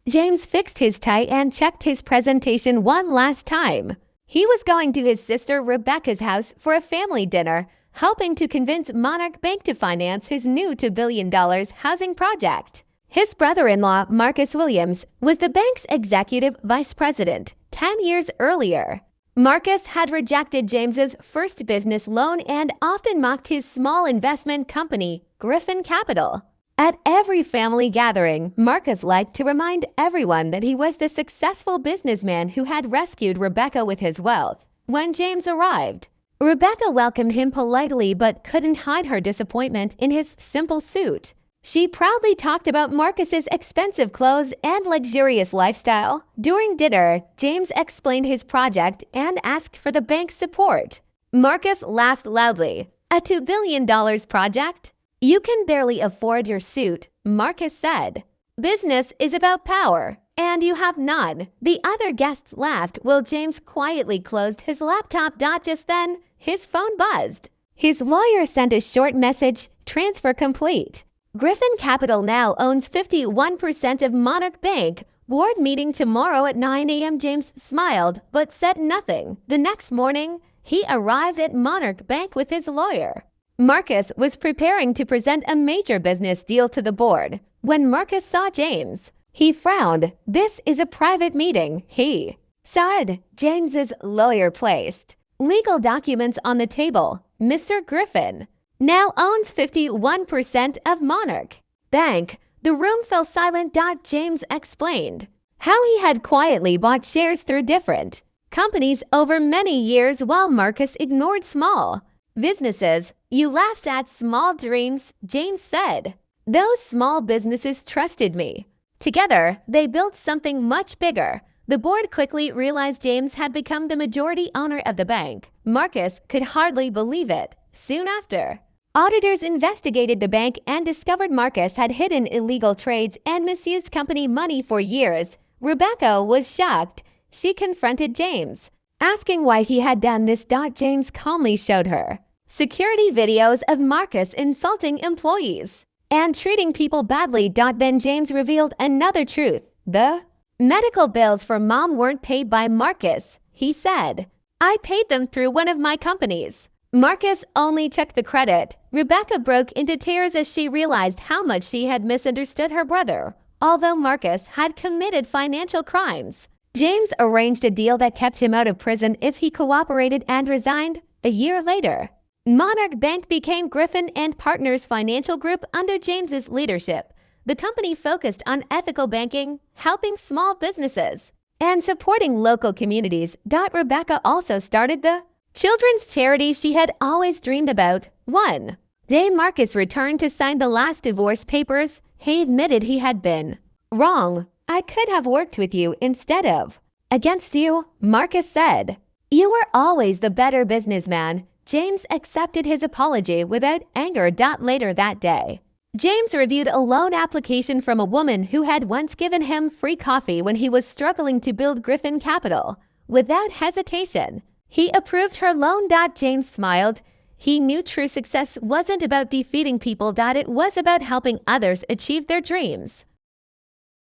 James fixed his tie and checked his presentation one last time. He was going to his sister Rebecca's house for a family dinner, hoping to convince Monarch Bank to finance his new $2 billion housing project. His brother-in-law, Marcus Williams, was the bank's executive vice president 10 years earlier. Marcus had rejected James's first business loan and often mocked his small investment company, Griffin Capital. At every family gathering, Marcus liked to remind everyone that he was the successful businessman who had rescued Rebecca with his wealth. When James arrived, Rebecca welcomed him politely but couldn't hide her disappointment in his simple suit. She proudly talked about Marcus's expensive clothes and luxurious lifestyle. During dinner, James explained his project and asked for the bank's support. Marcus laughed loudly. "A $2 billion project? You can barely afford your suit," Marcus said. "Business is about power, and you have none." The other guests laughed while James quietly closed his laptop. Just then, his phone buzzed. His lawyer sent a short message, "Transfer complete." Griffin Capital now owns 51% of Monarch Bank. Board meeting tomorrow at 9 a.m. James smiled but said nothing. The next morning, he arrived at Monarch Bank with his lawyer. Marcus was preparing to present a major business deal to the board. When Marcus saw James, he frowned. "This is a private meeting," he said. James's lawyer placed legal documents on the table. "Mr. Griffin now owns 51% of Monarch Bank." The room fell silent. James explained how he had quietly bought shares through different companies over many years while Marcus ignored small businesses. "You laughed at small dreams," James said. "Those small businesses trusted me. Together, they built something much bigger." The board quickly realized James had become the majority owner of the bank. Marcus could hardly believe it. Soon after, auditors investigated the bank and discovered Marcus had hidden illegal trades and misused company money for years. Rebecca was shocked. She confronted James, asking why he had done this. James calmly showed her security videos of Marcus insulting employees and treating people badly. Then James revealed another truth. The medical bills for Mom weren't paid by Marcus. He said, "I paid them through one of my companies. Marcus only took the credit." Rebecca broke into tears as she realized how much she had misunderstood her brother. Although Marcus had committed financial crimes, James arranged a deal that kept him out of prison if he cooperated and resigned. A year later, Monarch Bank became Griffin and Partners Financial Group under James's leadership. The company focused on ethical banking, helping small businesses, and supporting local communities. Rebecca also started the children's charity she had always dreamed about. One day, Marcus returned to sign the last divorce papers. He admitted he had been wrong. "I could have worked with you instead of against you," Marcus said. "You were always the better businessman." James accepted his apology without anger. Later that day, James reviewed a loan application from a woman who had once given him free coffee when he was struggling to build Griffin Capital. Without hesitation, he approved her loan. James smiled. He knew true success wasn't about defeating people. It was about helping others achieve their dreams.